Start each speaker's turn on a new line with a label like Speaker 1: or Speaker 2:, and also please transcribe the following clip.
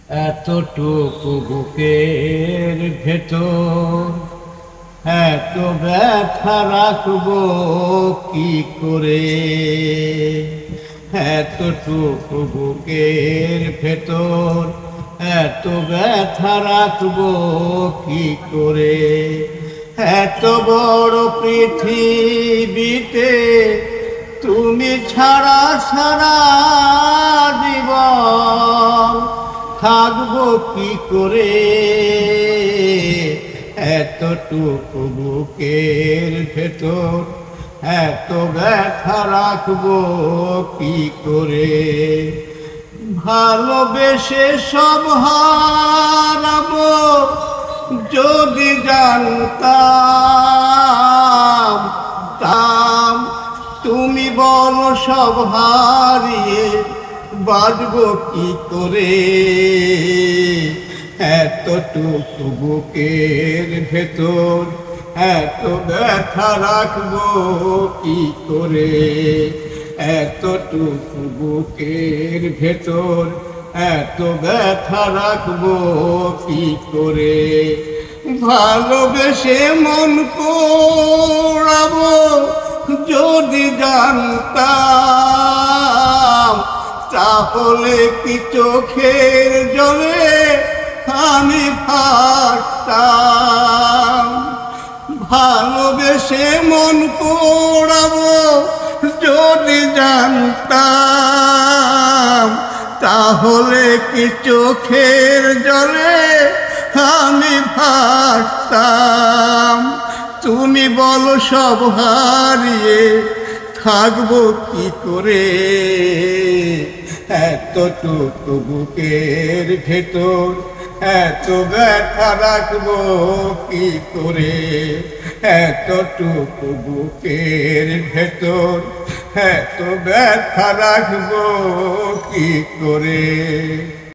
Speaker 1: এতটুকু বুকের ভেতর এত ব্যথা রাখবো কি করে? এতটুকু বুকের ভেতর এত ব্যথা রাখবো কি করে? এত বড় পৃথিবীতে তুমি ছাড়া সারা জীবন থাকবো কি করে? এতটুকু বুকের ভেতর এত ব্যথা রাখবো কি করে? ভালোবেসে সব হারাবো যদি জানতাম, তুমি বলো সব হারিয়ে বাঁচবো কি করে? এতটুকু বুকের ভেতর এত ব্যথা রাখবো কি করে? এতটুকু বুকের ভেতর এত ব্যথা রাখবো কি করে? ভালোবেসে মন পোড়াবো যদি জানতাম, তাহলে কি চোখের জলে আমি ফাটতাম? ভালোবেসে মন পোড়াবো যদি জানতাম, তাহলে কি চোখের জলে আমি ফাটতাম? তুমি বলো সব হারিয়ে থাকবো কি করে? এতটুকু বুকের ভেতর এত ব্যথা রাখবো কি করে? এতটুকু বুকের ভেতর এত ব্যথা রাখবো কি করে?